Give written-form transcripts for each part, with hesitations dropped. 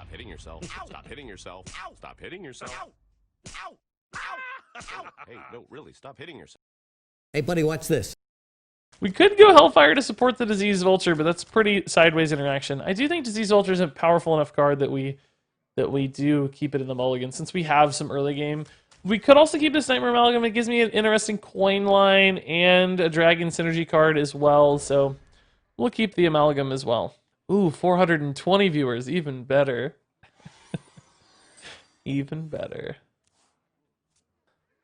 Stop hitting yourself. Stop hitting yourself. Stop hitting yourself. Hey, no, really, stop hitting yourself. Hey, buddy, watch this. We could go Hellfire to support the Disease Vulture, but that's pretty sideways interaction. I do think Disease Vulture is a powerful enough card that we do keep it in the mulligan, since we have some early game. We could also keep this Nightmare Amalgam. It gives me an interesting coin line and a Dragon Synergy card as well, so we'll keep the Amalgam as well. Ooh, 420 viewers, even better. Even better.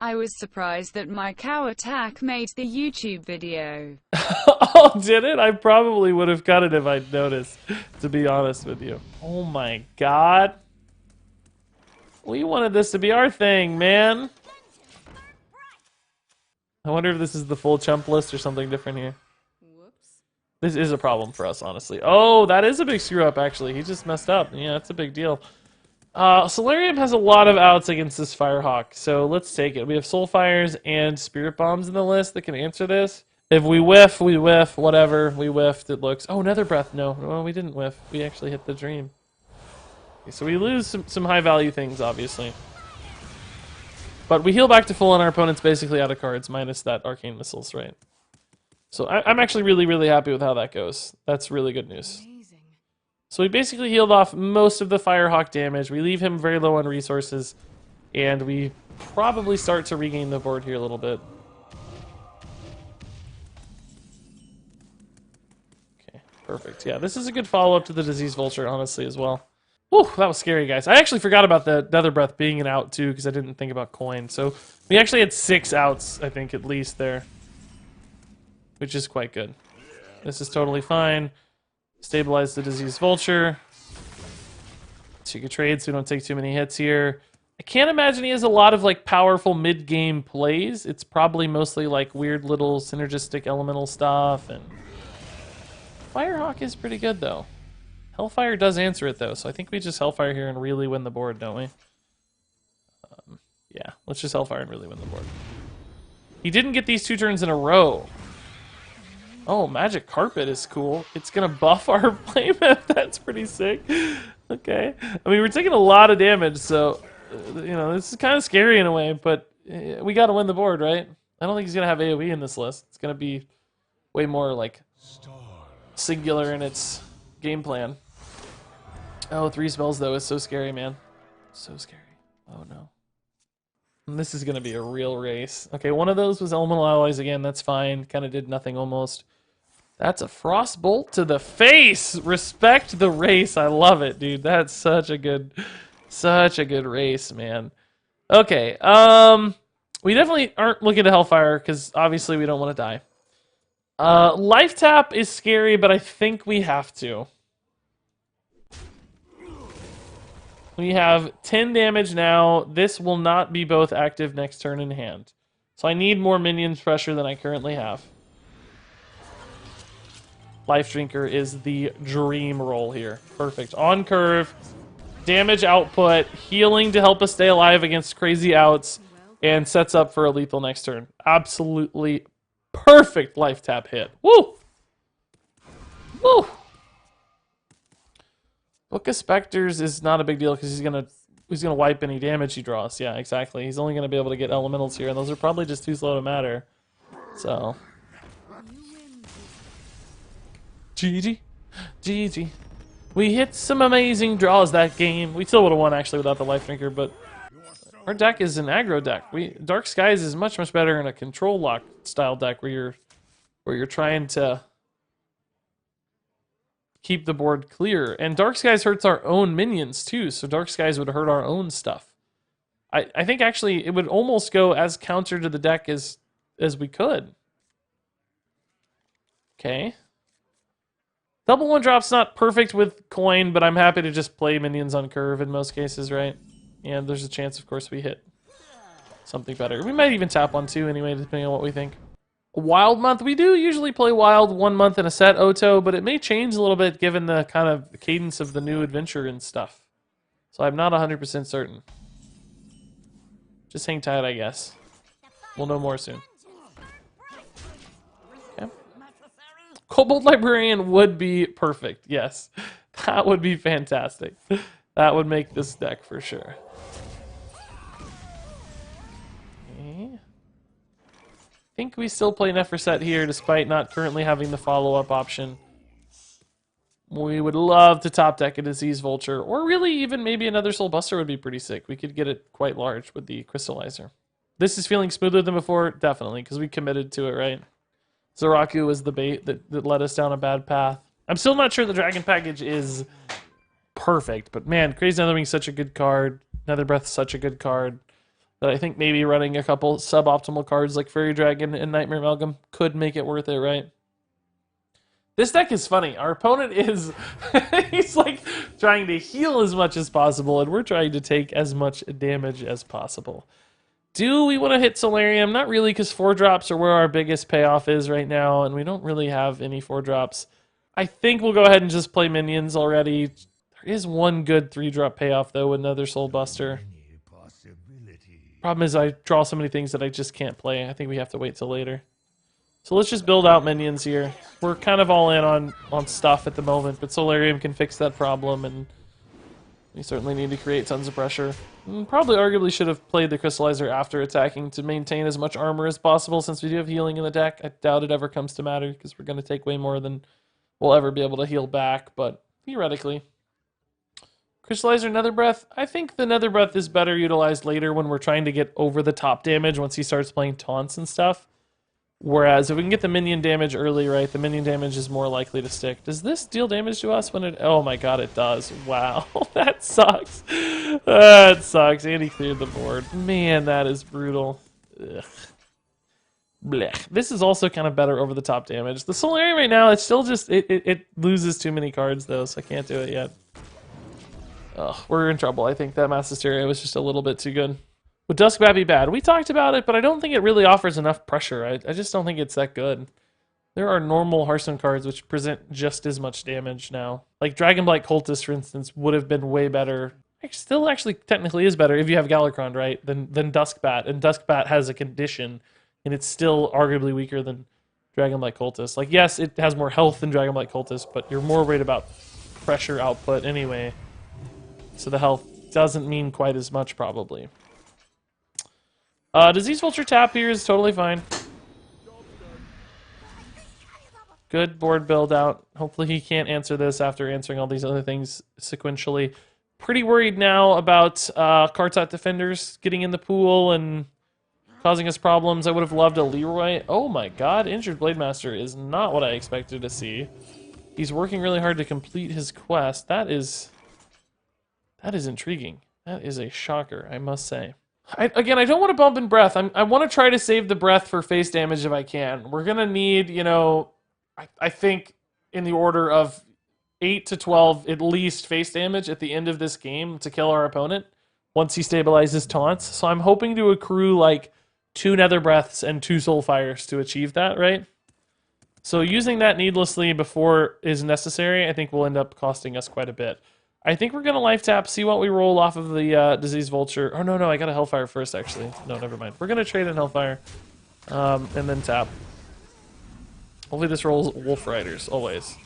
I was surprised that my cow attack made the YouTube video. Oh, did it? I probably would have cut it if I'd noticed, to be honest with you. Oh my god. We wanted this to be our thing, man. I wonder if this is the full chump list or something different here. Whoops. This is a problem for us, honestly. Oh, that is a big screw-up, actually. He just messed up. Yeah, that's a big deal. Solarium has a lot of outs against this Firehawk, so let's take it. We have Soulfires and Spirit Bombs in the list that can answer this. If we whiff, we whiff. Whatever, we whiffed, it looks... Oh, Nether Breath, no. Well, we didn't whiff. We actually hit the dream. Okay, so we lose some high-value things, obviously. But we heal back to full, and our opponent's basically out of cards, minus that Arcane Missiles, right? So I'm actually really, really happy with how that goes. That's really good news. So we basically healed off most of the Firehawk damage. We leave him very low on resources, and we probably start to regain the board here a little bit. Okay, perfect. Yeah, this is a good follow-up to the Disease Vulture, honestly, as well. Whew, that was scary, guys. I actually forgot about the Nether Breath being an out, too, because I didn't think about coin. So we actually had 6 outs, I think, at least there, which is quite good. This is totally fine. Stabilize the Disease Vulture. So you can trade so we don't take too many hits here. I can't imagine he has a lot of like powerful mid-game plays. It's probably mostly like weird little synergistic elemental stuff. And Firehawk is pretty good though. Hellfire does answer it though, so I think we just Hellfire here and really win the board, don't we? Yeah, let's just Hellfire and really win the board. He didn't get these 2 turns in a row. Oh, Magic Carpet is cool. It's gonna buff our playmat. That's pretty sick. Okay. I mean, we're taking a lot of damage, so, you know, this is kind of scary in a way, but we gotta win the board, right? I don't think he's gonna have AoE in this list. It's gonna be way more, like, singular in its game plan. Oh, 3 spells, though, is so scary, man. So scary. Oh, no. And this is gonna be a real race. Okay, one of those was Elemental Alloys again. That's fine. Kind of did nothing almost. That's a Frostbolt to the face. Respect the race. I love it, dude. That's such a good race, man. Okay, we definitely aren't looking to Hellfire because obviously we don't want to die. Life Tap is scary, but I think we have to. We have 10 damage now. This will not be both active next turn in hand. So I need more minions pressure than I currently have. Life Drinker is the dream roll here. Perfect. On curve, damage output, healing to help us stay alive against crazy outs, and sets up for a lethal next turn. Absolutely perfect life tap hit. Woo! Woo! Book of Specters is not a big deal because he's gonna wipe any damage he draws. Yeah, exactly. He's only gonna be able to get elementals here, and those are probably just too slow to matter. So GG. GG. We hit some amazing draws that game. We still would have won actually without the Life Drinker, but our deck is an aggro deck. Dark Skies is much better in a control lock style deck where you're trying to keep the board clear. And Dark Skies hurts our own minions too, so Dark Skies would hurt our own stuff. I think actually it would almost go as counter to the deck as we could. Okay. Double 1-drop's not perfect with coin, but I'm happy to just play minions on curve in most cases, right? And there's a chance, of course, we hit something better. We might even tap on 2 anyway, depending on what we think. Wild month, we do usually play wild 1 month in a set, Oto, but it may change a little bit given the kind of cadence of the new adventure and stuff. So I'm not 100% certain. Just hang tight, I guess. We'll know more soon. Okay. Kobold Librarian would be perfect, yes. That would be fantastic. That would make this deck for sure. Okay. I think we still play Neferset here despite not currently having the follow-up option. We would love to top deck a Disease Vulture, or really even maybe another Soul Buster would be pretty sick. We could get it quite large with the Crystallizer. This is feeling smoother than before, definitely, because we committed to it, right? Zoraku was the bait that led us down a bad path. I'm still not sure the Dragon package is perfect, but man, Crazy Netherwing's such a good card. Nether Breath's such a good card that I think maybe running a couple suboptimal cards like Fairy Dragon and Nightmare Amalgam could make it worth it, right? This deck is funny. Our opponent is, he's like trying to heal as much as possible, and we're trying to take as much damage as possible. Do we want to hit Solarium? Not really, because 4-drops are where our biggest payoff is right now, and we don't really have any 4-drops. I think we'll go ahead and just play minions already. There is one good 3-drop payoff, though, with another Soul Buster. Problem is I draw so many things that I just can't play. I think we have to wait till later. So let's just build out minions here. We're kind of all in on stuff at the moment, but Solarium can fix that problem, and we certainly need to create tons of pressure. Probably arguably should have played the Crystallizer after attacking to maintain as much armor as possible, since we do have healing in the deck. I doubt it ever comes to matter, because we're going to take way more than we'll ever be able to heal back, but theoretically. Crystallizer Nether Breath. I think the Nether Breath is better utilized later when we're trying to get over the top damage once he starts playing taunts and stuff. Whereas if we can get the minion damage early, right, the minion damage is more likely to stick. Does this deal damage to us when it... Oh my god, it does. Wow, that sucks. That sucks. And he cleared the board. Man, that is brutal. Ugh. Blech. This is also kind of better over the top damage. The Solarium right now, it's still just... It loses too many cards, though, so I can't do it yet. Ugh, we're in trouble. I think that Mass Hysteria was just a little bit too good. Would Duskbat be bad? We talked about it, but I don't think it really offers enough pressure. I just don't think it's that good. There are normal Hearthstone cards which present just as much damage now. Like Dragonblight Cultist, for instance, would have been way better. Still actually technically is better if you have Galakrond, right, than Duskbat. And Duskbat has a condition, and it's still arguably weaker than Dragonblight Cultist. Like, yes, it has more health than Dragonblight Cultist, but you're more worried about pressure output anyway. So the health doesn't mean quite as much, probably. Disease Vulture tap here is totally fine. Good board build out. Hopefully he can't answer this after answering all these other things sequentially. Pretty worried now about Kartat Defenders getting in the pool and causing us problems. I would have loved a Leroy. Oh my god, Injured Blade Master is not what I expected to see. He's working really hard to complete his quest. That is intriguing. That is a shocker, I must say. Again, I don't want to bump in breath. I want to try to save the breath for face damage if I can. We're going to need, you know, I think in the order of 8 to 12 at least face damage at the end of this game to kill our opponent once he stabilizes taunts. So I'm hoping to accrue like 2 Nether Breaths and 2 Soul Fires to achieve that, right? So using that needlessly before is necessary, I think will end up costing us quite a bit. I think we're going to life tap, see what we roll off of the Disease Vulture. Oh, no, I got a Hellfire first, actually. No, never mind. We're going to trade in Hellfire and then tap. Hopefully this rolls Wolf Riders, always.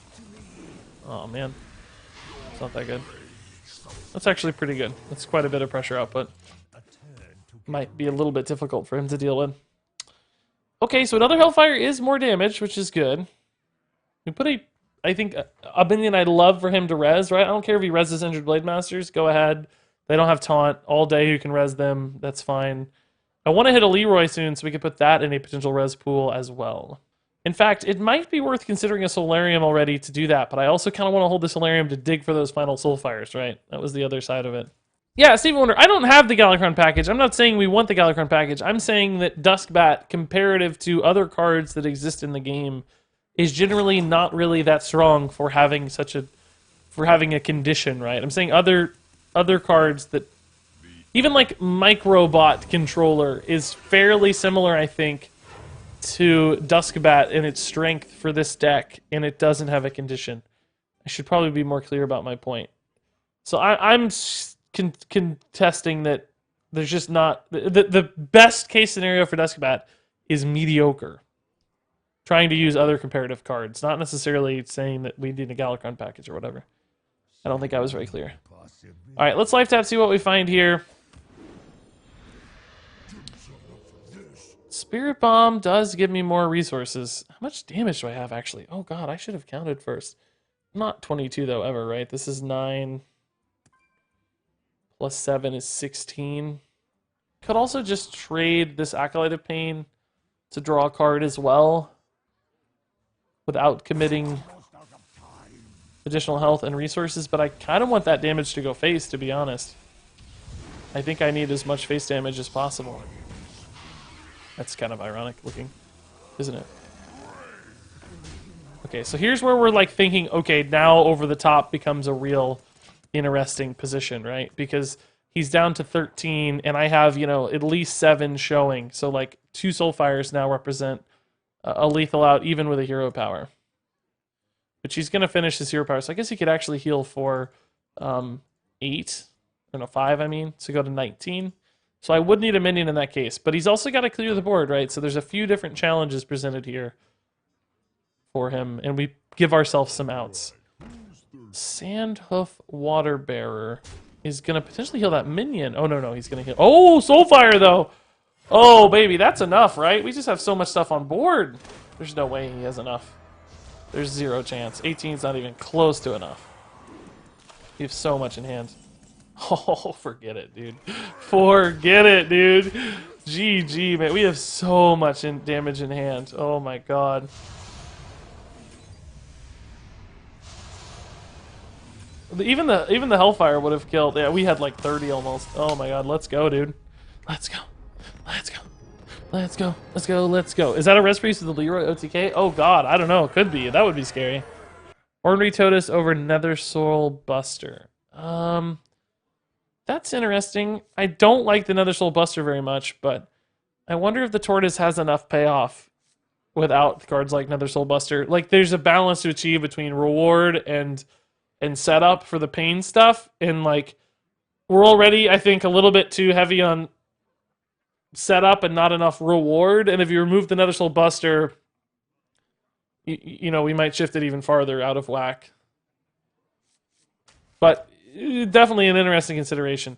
Oh, man. It's not that good. That's actually pretty good. That's quite a bit of pressure output. Might be a little bit difficult for him to deal with. Okay, so another Hellfire is more damage, which is good. We put I think a minion I'd love for him to res, right? I don't care if he reses Injured Blade Masters. Go ahead. They don't have taunt all day. You can res them. That's fine. I want to hit a Leroy soon so we can put that in a potential res pool as well. In fact, it might be worth considering a Solarium already to do that, but I also kind of want to hold the Solarium to dig for those final Soul Fires, right? That was the other side of it. Yeah, Steven Wonder, I don't have the Galakrond package. I'm not saying we want the Galakrond package. I'm saying that Duskbat, comparative to other cards that exist in the game, is generally not really that strong for having a condition, right? I'm saying other cards that even like Microbot Controller is fairly similar, I think, to Duskbat in its strength for this deck, and it doesn't have a condition. I should probably be more clear about my point. So I'm contesting that there's just not the best case scenario for Duskbat is mediocre. Trying to use other comparative cards, not necessarily saying that we need a Galakrond package or whatever. I don't think I was very clear. All right, let's life tap, see what we find here. Spirit Bomb does give me more resources. How much damage do I have, actually? Oh, God, I should have counted first. Not 22, though, ever, right? This is 9. Plus 7 is 16. Could also just trade this Acolyte of Pain to draw a card as well, without committing additional health and resources, but I kind of want that damage to go face, to be honest. I think I need as much face damage as possible. That's kind of ironic looking, isn't it? Okay, so here's where we're like thinking, okay, now over the top becomes a real interesting position, right? Because he's down to 13, and I have, you know, at least 7 showing. So like 2 Soulfires now represent a lethal out even with a hero power. But she's going to finish his hero power, so I guess he could actually heal for 8, or no, 5, I mean, to go to 19. So I would need a minion in that case. But he's also got to clear the board, right? So there's a few different challenges presented here for him, and we give ourselves some outs. Sandhoof Waterbearer is going to potentially heal that minion. Oh, no, he's going to heal. Oh, Soulfire, though! Oh, baby, that's enough, right? We just have so much stuff on board. There's no way he has enough. There's 0 chance. 18's not even close to enough. We have so much in hand. Oh, forget it, dude. Forget it, dude. GG, man. We have so much damage in hand. Oh, my God. Even the Hellfire would have killed. Yeah, we had like 30 almost. Oh, my God. Let's go, dude. Let's go. Let's go. Let's go. Let's go. Let's go. Is that a rest priest with the Leroy OTK? Oh, God. I don't know. It could be. That would be scary. Ornery Totus over Nether Soul Buster. That's interesting. I don't like the Nether Soul Buster very much, but I wonder if the Tortoise has enough payoff without cards like Nether Soul Buster. Like, there's a balance to achieve between reward and setup for the pain stuff, and like, we're already, I think, a little bit too heavy on setup and not enough reward, and if you remove the Nether Soul Buster, you know, we might shift it even farther out of whack. But definitely an interesting consideration.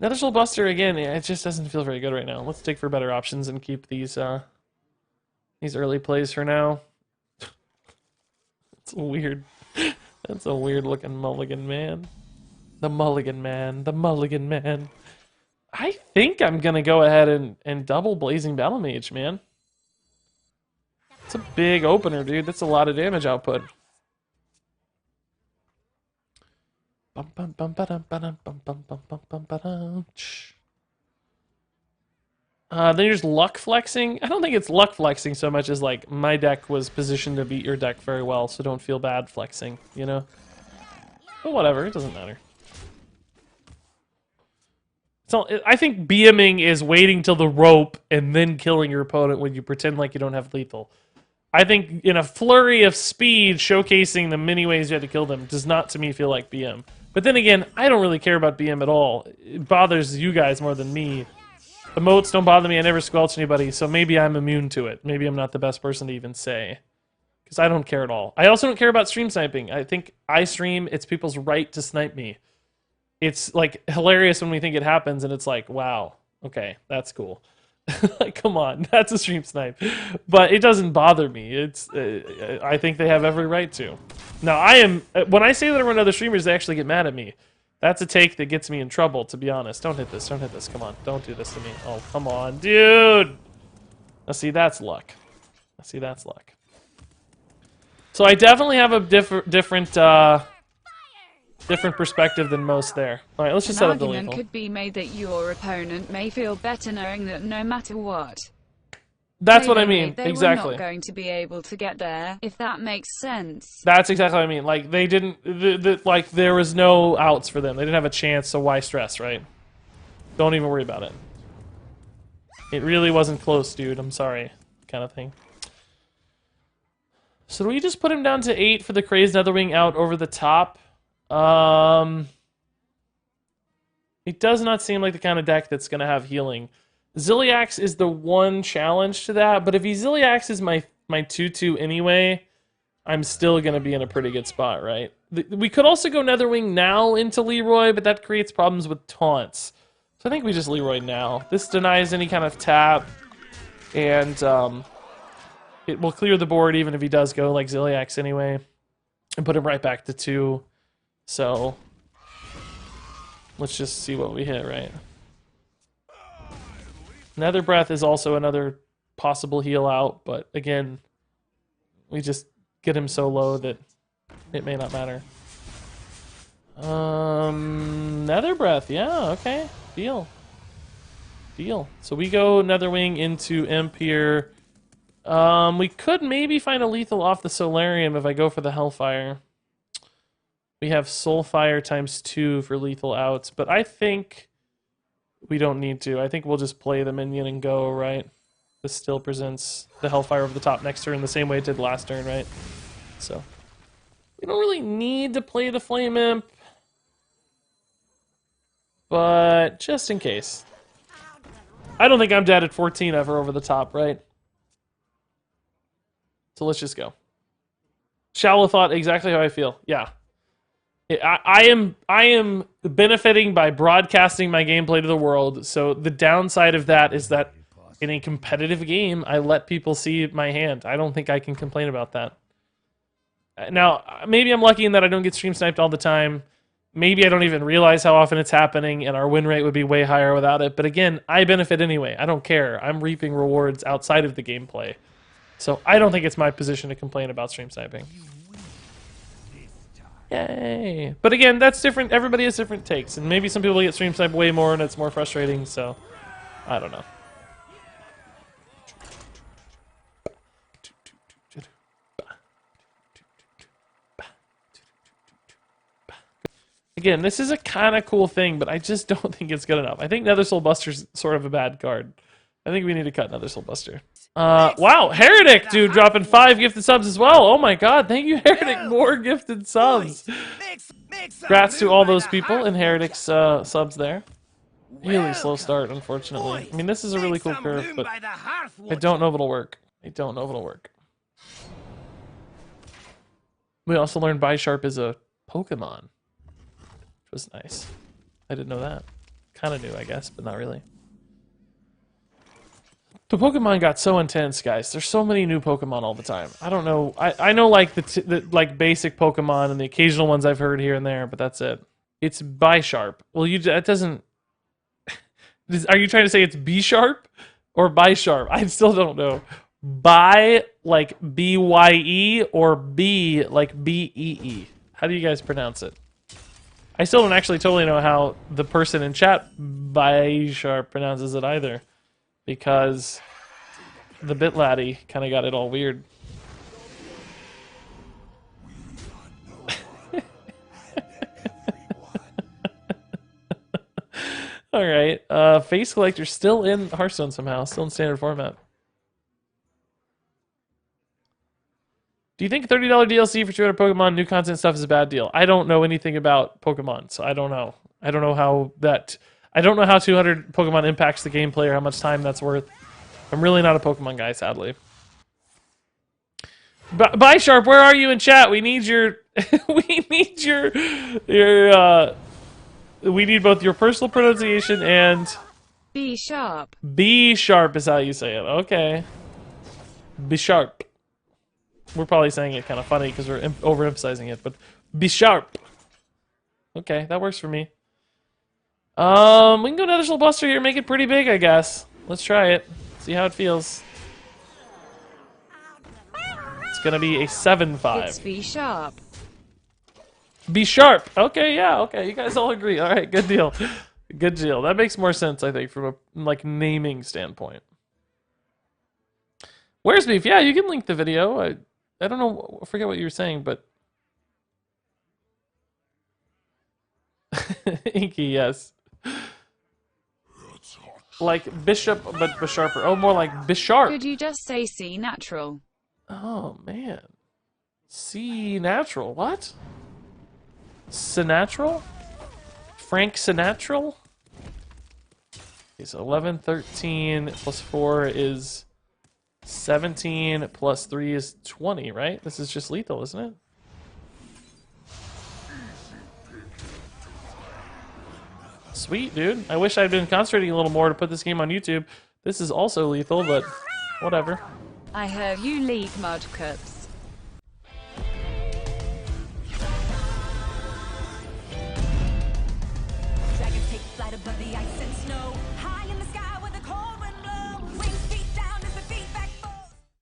Nether Soul Buster, again, it just doesn't feel very good right now. Let's take for better options and keep these early plays for now. It's weird. That's a weird looking mulligan, man. The mulligan man. The mulligan man. I think I'm going to go ahead and double Blazing Battle Mage, man. It's a big opener, dude. That's a lot of damage output. Then there's luck flexing. I don't think it's luck flexing so much as like my deck was positioned to beat your deck very well, so don't feel bad flexing, you know? But whatever, it doesn't matter. So I think BMing is waiting till the rope and then killing your opponent when you pretend like you don't have lethal. I think in a flurry of speed, showcasing the many ways you had to kill them does not, to me, feel like BM. But then again, I don't really care about BM at all. It bothers you guys more than me. The moats don't bother me. I never squelch anybody, so maybe I'm immune to it. Maybe I'm not the best person to even say. Because I don't care at all. I also don't care about stream sniping. I think I stream, it's people's right to snipe me. It's like hilarious when we think it happens, and it's like, wow, okay, that's cool. Like, come on, that's a stream snipe. But it doesn't bother me. It's I think they have every right to. Now, when I say that around other streamers, they actually get mad at me. That's a take that gets me in trouble, to be honest. Don't hit this, don't hit this, come on. Don't do this to me. Oh, come on, dude! Now, see, that's luck. See, that's luck. So I definitely have a different perspective than most there. All right, let's just set up the lethal. An argument could be made that your opponent may feel better knowing that no matter what, that's what I mean. Exactly. We're not going to be able to get there, if that makes sense. That's exactly what I mean. Like, they didn't, like, there was no outs for them. They didn't have a chance, so why stress, right? Don't even worry about it. It really wasn't close, dude. I'm sorry. Kind of thing. So do we just put him down to 8 for the Crazed Netherwing out over the top? It does not seem like the kind of deck that's going to have healing. Ziliax is the one challenge to that, but if he Ziliax is my 2-2 anyway, I'm still going to be in a pretty good spot, right? We could also go Netherwing now into Leroy, but that creates problems with taunts. So I think we just Leroy now. This denies any kind of tap, and it will clear the board even if he does go like Ziliax anyway, and put him right back to 2. So let's just see what we hit, right? Nether Breath is also another possible heal out, but again, we just get him so low that it may not matter. Nether Breath, yeah, okay. Deal. So we go Netherwing into Imp here. We could maybe find a lethal off the Solarium if I go for the Hellfire. We have Soulfire ×2 for lethal outs, but I think we don't need to. I think we'll just play the minion and go, right? This still presents the Hellfire over the top next turn the same way it did last turn, right? So we don't really need to play the Flame Imp, but just in case. I don't think I'm dead at 14 ever over the top, right? So let's just go. Shallow thought, exactly how I feel. Yeah. I am benefiting by broadcasting my gameplay to the world, so the downside of that is that in a competitive game, I let people see my hand. I don't think I can complain about that. Now, maybe I'm lucky in that I don't get stream sniped all the time. Maybe I don't even realize how often it's happening, and our win rate would be way higher without it. But again, I benefit anyway. I don't care. I'm reaping rewards outside of the gameplay. So I don't think it's my position to complain about stream sniping. Yay. But again, that's different. Everybody has different takes. And maybe some people get stream sniped way more and it's more frustrating. So I don't know. Again, this is a kind of cool thing, but I just don't think it's good enough. I think Nether Soul Buster's sort of a bad card. I think we need to cut Nether Soul Buster. Wow, Heretic, dude, dropping 5 gifted subs as well. Oh my god, thank you, Heretic. More gifted subs. Congrats to all those people in Heretic's subs there. Really slow start, unfortunately. I mean, this is a really cool curve, but I don't know if it'll work. We also learned Bisharp is a Pokemon, which was nice. I didn't know that. Kind of knew, I guess, but not really. The Pokemon got so intense, guys. There's so many new Pokemon all the time. I don't know. I know like the like basic Pokemon and the occasional ones I've heard here and there, but that's it. It's Bisharp. Well, that doesn't. Are you trying to say it's B-sharp or Bisharp? I still don't know. Bi like B-Y-E or B like B-E-E. How do you guys pronounce it? I still don't actually totally know how the person in chat Bisharp pronounces it either. Because the bit laddie kind of got it all weird. All right, Face Collector still in Hearthstone somehow, still in standard format. Do you think $30 DLC for 200 Pokemon new content stuff is a bad deal? I don't know anything about Pokemon, so I don't know. I don't know how 200 Pokemon impacts the gameplay or how much time that's worth. I'm really not a Pokemon guy, sadly. Bisharp, where are you in chat? We need your... we need both your personal pronunciation and... B-sharp. B-sharp is how you say it. Okay. B-sharp. We're probably saying it kind of funny because we're overemphasizing it, but B-sharp. Okay, that works for me. We can go Nether Soul Buster here, make it pretty big, I guess. Let's try it. See how it feels. It's gonna be a 7/5. It's B-sharp. B-sharp. Okay, yeah, okay. You guys all agree. All right, good deal. Good deal. That makes more sense, I think, from a like naming standpoint. Where's Beef? Yeah, you can link the video. I don't know. I forget what you were saying, but Inky, yes. Like Bishop, but Bisharper. Oh, more like Bisharp. Could you just say C natural? Oh, man. C natural. What? Sinatral? Frank Sinatral? Okay, so 11, 13 plus 4 is 17 plus 3 is 20, right? This is just lethal, isn't it? Sweet, dude. I wish I'd been concentrating a little more to put this game on YouTube. This is also lethal, but whatever. I heard you leak mud cups. Dragons take flight above the ice.